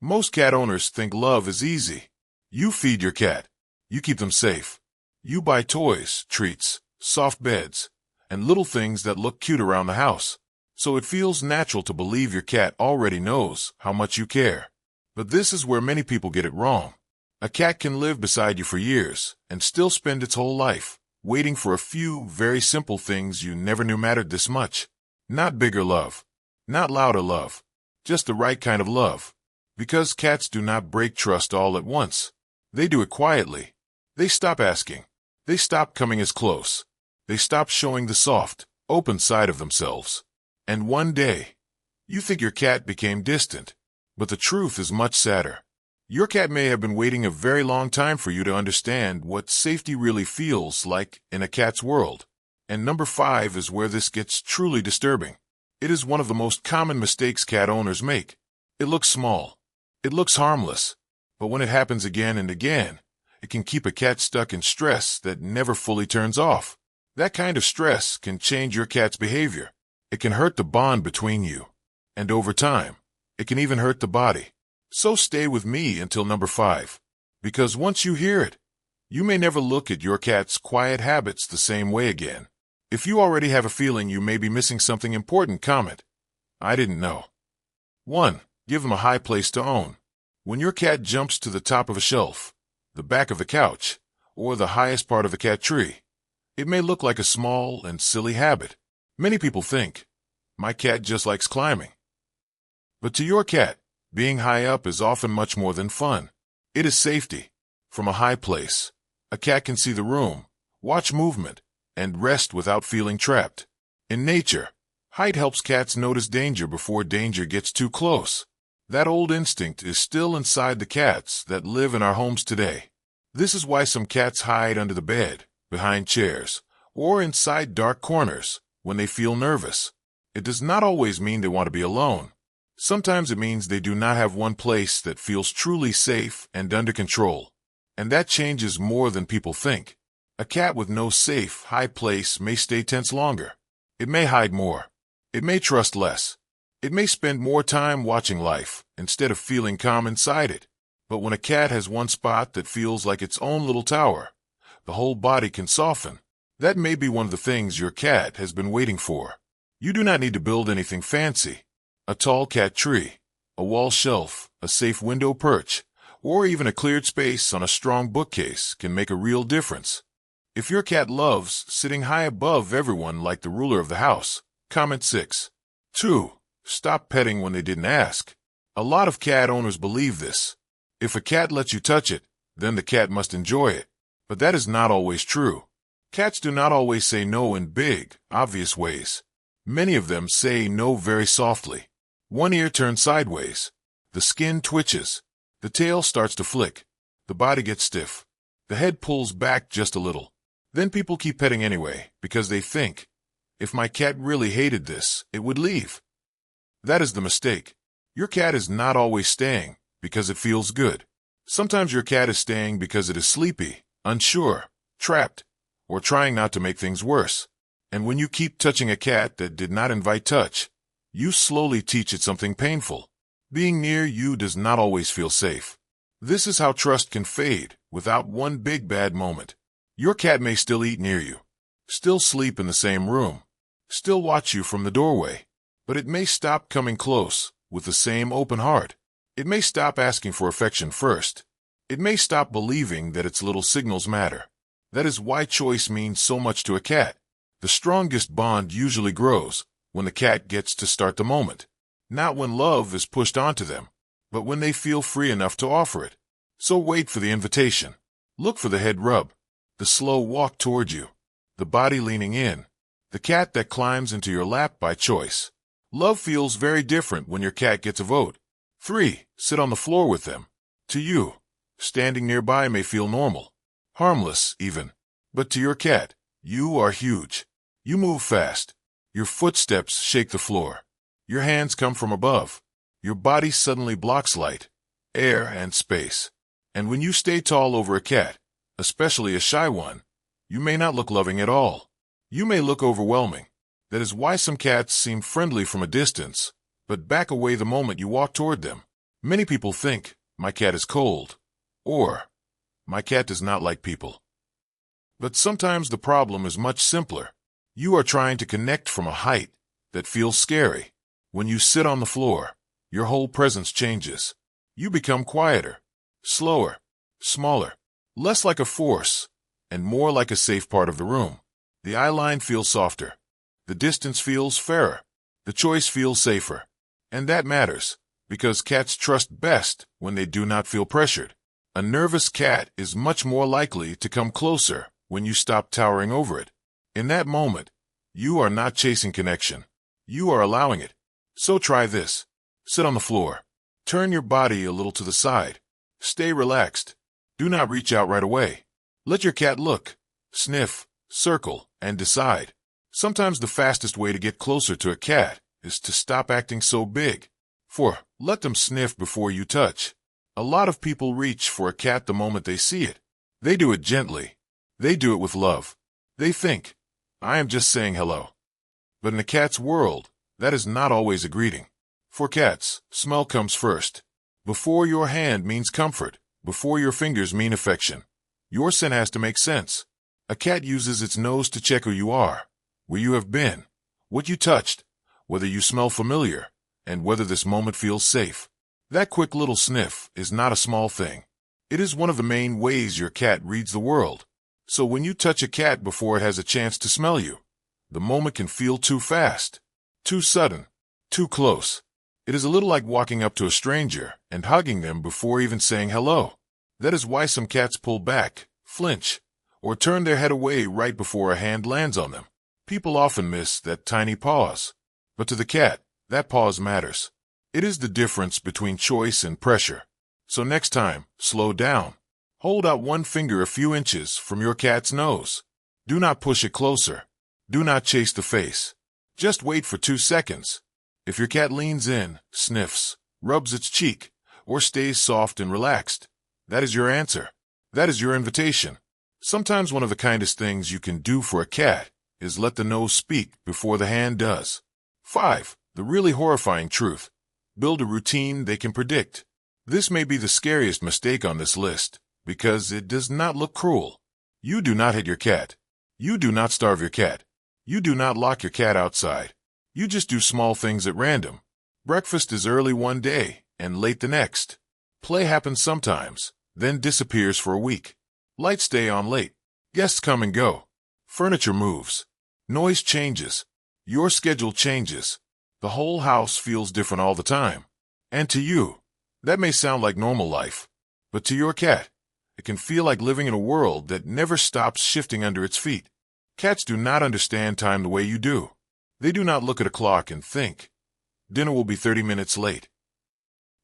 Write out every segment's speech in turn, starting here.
Most cat owners think love is easy. You feed your cat. You keep them safe. You buy toys, treats, soft beds, and little things that look cute around the house. So it feels natural to believe your cat already knows how much you care. But this is where many people get it wrong. A cat can live beside you for years and still spend its whole life waiting for a few very simple things you never knew mattered this much. Not bigger love. Not louder love. Just the right kind of love. Because cats do not break trust all at once. They do it quietly. They stop asking. They stop coming as close. They stop showing the soft, open side of themselves. And one day, you think your cat became distant. But the truth is much sadder. Your cat may have been waiting a very long time for you to understand what safety really feels like in a cat's world. And number 5 is where this gets truly disturbing. It is one of the most common mistakes cat owners make. It looks small. It looks harmless. But when it happens again and again, it can keep a cat stuck in stress that never fully turns off. That kind of stress can change your cat's behavior. It can hurt the bond between you. And over time, it can even hurt the body. So stay with me until number 5. Because once you hear it, you may never look at your cat's quiet habits the same way again. If you already have a feeling you may be missing something important, comment, "I didn't know." 1. Give them a high place to own. When your cat jumps to the top of a shelf, the back of the couch, or the highest part of the cat tree, it may look like a small and silly habit. Many people think, "My cat just likes climbing." But to your cat, being high up is often much more than fun. It is safety. From a high place, a cat can see the room, watch movement, and rest without feeling trapped. In nature, height helps cats notice danger before danger gets too close. That old instinct is still inside the cats that live in our homes today. This is why some cats hide under the bed, behind chairs, or inside dark corners when they feel nervous. It does not always mean they want to be alone. Sometimes it means they do not have one place that feels truly safe and under control. And that changes more than people think. A cat with no safe, high place may stay tense longer. It may hide more. It may trust less. It may spend more time watching life instead of feeling calm inside it. But when a cat has one spot that feels like its own little tower, the whole body can soften. That may be one of the things your cat has been waiting for. You do not need to build anything fancy. A tall cat tree, a wall shelf, a safe window perch, or even a cleared space on a strong bookcase can make a real difference. If your cat loves sitting high above everyone like the ruler of the house, comment 6. 2. Stop petting when they didn't ask. A lot of cat owners believe this. If a cat lets you touch it, then the cat must enjoy it. But that is not always true. Cats do not always say no in big, obvious ways. Many of them say no very softly. One ear turns sideways. The skin twitches. The tail starts to flick. The body gets stiff. The head pulls back just a little. Then people keep petting anyway because they think, if my cat really hated this, it would leave. That is the mistake. Your cat is not always staying because it feels good. Sometimes your cat is staying because it is sleepy, unsure, trapped, or trying not to make things worse. And when you keep touching a cat that did not invite touch, you slowly teach it something painful. Being near you does not always feel safe. This is how trust can fade without one big bad moment. Your cat may still eat near you, still sleep in the same room, still watch you from the doorway, but it may stop coming close with the same open heart. It may stop asking for affection first. It may stop believing that its little signals matter. That is why choice means so much to a cat. The strongest bond usually grows when the cat gets to start the moment. Not when love is pushed onto them, but when they feel free enough to offer it. So wait for the invitation. Look for the head rub, the slow walk toward you, the body leaning in, the cat that climbs into your lap by choice. Love feels very different when your cat gets a vote. 3. Sit on the floor with them. To you, standing nearby may feel normal, harmless even. But to your cat, you are huge. You move fast. Your footsteps shake the floor. Your hands come from above. Your body suddenly blocks light, air, and space. And when you stay tall over a cat, especially a shy one, you may not look loving at all. You may look overwhelming. That is why some cats seem friendly from a distance, but back away the moment you walk toward them. Many people think, my cat is cold, or my cat does not like people. But sometimes the problem is much simpler. You are trying to connect from a height that feels scary. When you sit on the floor, your whole presence changes. You become quieter, slower, smaller, less like a force, and more like a safe part of the room. The eye line feels softer. The distance feels fairer. The choice feels safer. And that matters, because cats trust best when they do not feel pressured. A nervous cat is much more likely to come closer when you stop towering over it. In that moment, you are not chasing connection. You are allowing it. So try this. Sit on the floor. Turn your body a little to the side. Stay relaxed. Do not reach out right away. Let your cat look, sniff, circle, and decide. Sometimes the fastest way to get closer to a cat is to stop acting so big. Let them sniff before you touch. A lot of people reach for a cat the moment they see it. They do it gently. They do it with love. They think, I am just saying hello. But in a cat's world, that is not always a greeting. For cats, smell comes first. Before your hand means comfort, before your fingers mean affection. Your scent has to make sense. A cat uses its nose to check who you are, where you have been, what you touched, whether you smell familiar, and whether this moment feels safe. That quick little sniff is not a small thing. It is one of the main ways your cat reads the world. So when you touch a cat before it has a chance to smell you, the moment can feel too fast, too sudden, too close. It is a little like walking up to a stranger and hugging them before even saying hello. That is why some cats pull back, flinch, or turn their head away right before a hand lands on them. People often miss that tiny pause. But to the cat, that pause matters. It is the difference between choice and pressure. So next time, slow down. Hold out one finger a few inches from your cat's nose. Do not push it closer. Do not chase the face. Just wait for 2 seconds. If your cat leans in, sniffs, rubs its cheek, or stays soft and relaxed, that is your answer. That is your invitation. Sometimes one of the kindest things you can do for a cat is let the nose speak before the hand does. 5. The really horrifying truth. Build a routine they can predict. This may be the scariest mistake on this list, because it does not look cruel. You do not hit your cat. You do not starve your cat. You do not lock your cat outside. You just do small things at random. Breakfast is early one day and late the next. Play happens sometimes, then disappears for a week. Lights stay on late. Guests come and go. Furniture moves. Noise changes. Your schedule changes. The whole house feels different all the time. And to you, that may sound like normal life. But to your cat, it can feel like living in a world that never stops shifting under its feet. Cats do not understand time the way you do. They do not look at a clock and think, dinner will be 30 minutes late.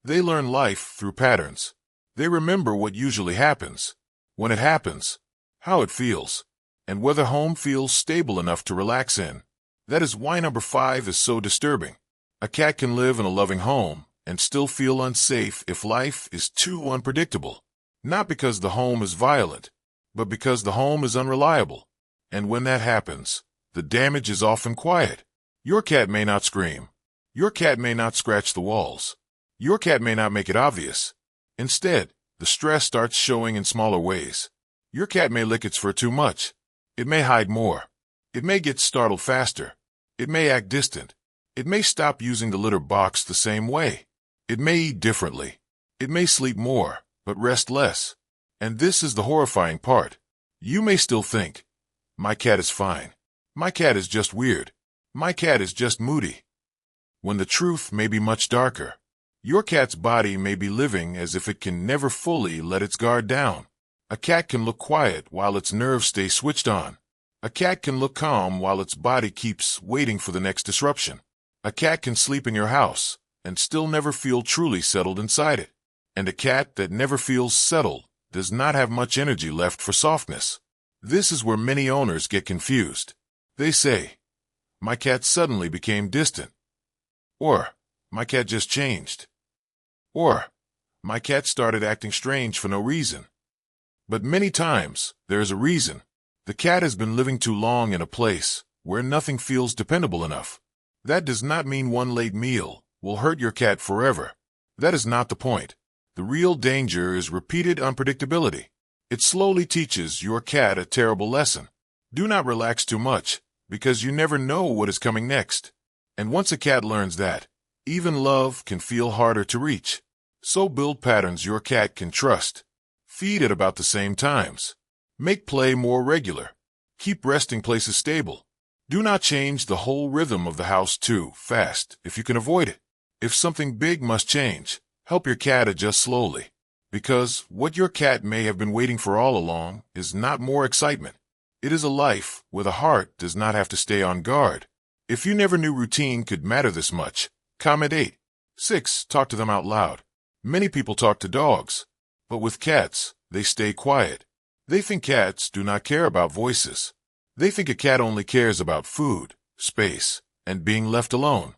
They learn life through patterns. They remember what usually happens, when it happens, how it feels, and whether home feels stable enough to relax in. That is why number 5 is so disturbing. A cat can live in a loving home and still feel unsafe if life is too unpredictable. Not because the home is violent, but because the home is unreliable. And when that happens, the damage is often quiet. Your cat may not scream. Your cat may not scratch the walls. Your cat may not make it obvious. Instead, the stress starts showing in smaller ways. Your cat may lick its fur too much. It may hide more. It may get startled faster. It may act distant. It may stop using the litter box the same way. It may eat differently. It may sleep more, but rest less. And this is the horrifying part. You may still think, my cat is fine. My cat is just weird. My cat is just moody. When the truth may be much darker. Your cat's body may be living as if it can never fully let its guard down. A cat can look quiet while its nerves stay switched on. A cat can look calm while its body keeps waiting for the next disruption. A cat can sleep in your house and still never feel truly settled inside it. And a cat that never feels settled does not have much energy left for softness. This is where many owners get confused. They say, my cat suddenly became distant. Or, my cat just changed. Or, my cat started acting strange for no reason. But many times, there is a reason. The cat has been living too long in a place where nothing feels dependable enough. That does not mean one late meal will hurt your cat forever. That is not the point. The real danger is repeated unpredictability. It slowly teaches your cat a terrible lesson. Do not relax too much, because you never know what is coming next. And once a cat learns that, even love can feel harder to reach. So build patterns your cat can trust. Feed at about the same times. Make play more regular. Keep resting places stable. Do not change the whole rhythm of the house too fast if you can avoid it. If something big must change, help your cat adjust slowly. Because what your cat may have been waiting for all along is not more excitement. It is a life where the heart does not have to stay on guard. If you never knew routine could matter this much, comment 8. 6. Talk to them out loud. Many people talk to dogs, but with cats, they stay quiet. They think cats do not care about voices. They think a cat only cares about food, space, and being left alone.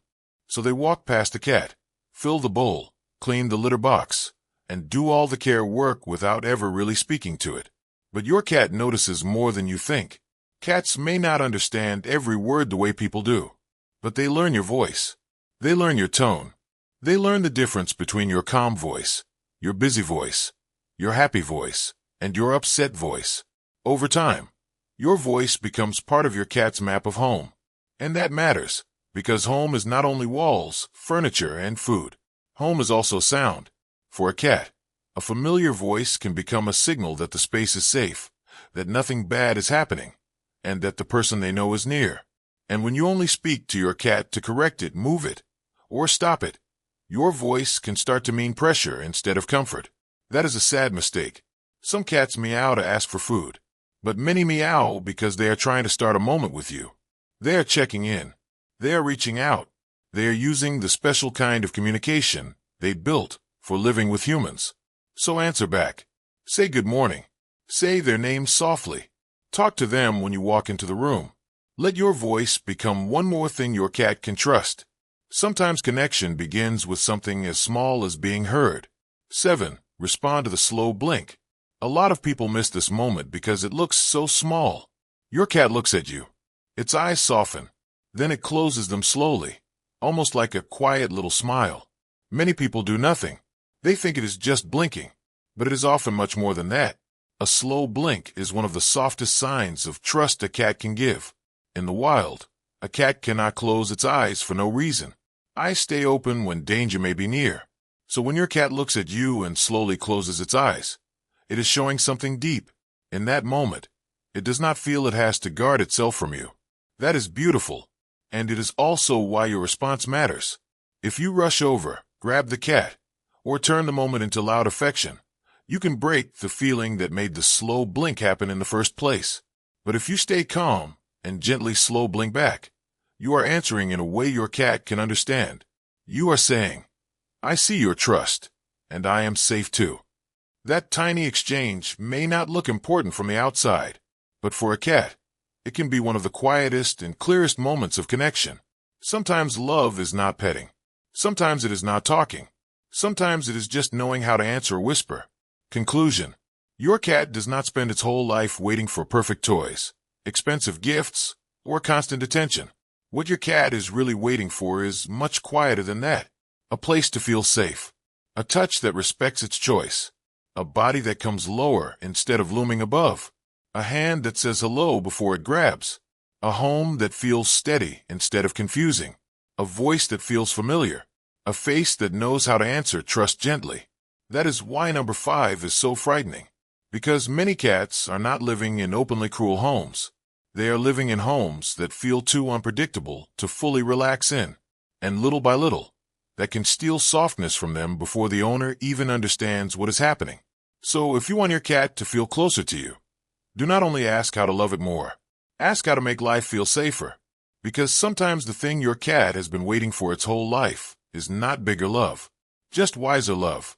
So they walk past the cat, fill the bowl, clean the litter box, and do all the care work without ever really speaking to it. But your cat notices more than you think. Cats may not understand every word the way people do, but they learn your voice. They learn your tone. They learn the difference between your calm voice, your busy voice, your happy voice, and your upset voice. Over time, your voice becomes part of your cat's map of home. And that matters, because home is not only walls, furniture, and food. Home is also sound. For a cat, a familiar voice can become a signal that the space is safe, that nothing bad is happening, and that the person they know is near. And when you only speak to your cat to correct it, move it, or stop it, your voice can start to mean pressure instead of comfort. That is a sad mistake. Some cats meow to ask for food, but many meow because they are trying to start a moment with you. They are checking in. They are reaching out. They are using the special kind of communication they built for living with humans. So answer back. Say good morning. Say their name softly. Talk to them when you walk into the room. Let your voice become one more thing your cat can trust. Sometimes connection begins with something as small as being heard. 7. Respond to the slow blink. A lot of people miss this moment because it looks so small. Your cat looks at you. Its eyes soften. Then it closes them slowly, almost like a quiet little smile. Many people do nothing. They think it is just blinking, but it is often much more than that. A slow blink is one of the softest signs of trust a cat can give. In the wild, a cat cannot close its eyes for no reason. Eyes stay open when danger may be near. So when your cat looks at you and slowly closes its eyes, it is showing something deep. In that moment, it does not feel it has to guard itself from you. That is beautiful, and it is also why your response matters. If you rush over, grab the cat, or turn the moment into loud affection, you can break the feeling that made the slow blink happen in the first place. But if you stay calm and gently slow blink back, you are answering in a way your cat can understand. You are saying, I see your trust, and I am safe too. That tiny exchange may not look important from the outside, but for a cat, it can be one of the quietest and clearest moments of connection. Sometimes love is not petting. Sometimes it is not talking. Sometimes it is just knowing how to answer a whisper. Conclusion. Your cat does not spend its whole life waiting for perfect toys, expensive gifts, or constant attention. What your cat is really waiting for is much quieter than that. A place to feel safe. A touch that respects its choice. A body that comes lower instead of looming above. A hand that says hello before it grabs. A home that feels steady instead of confusing. A voice that feels familiar. A face that knows how to answer trust gently. That is why number 5 is so frightening. Because many cats are not living in openly cruel homes. They are living in homes that feel too unpredictable to fully relax in. And little by little, that can steal softness from them before the owner even understands what is happening. So if you want your cat to feel closer to you, do not only ask how to love it more. Ask how to make life feel safer. Because sometimes the thing your cat has been waiting for its whole life is not bigger love, just wiser love.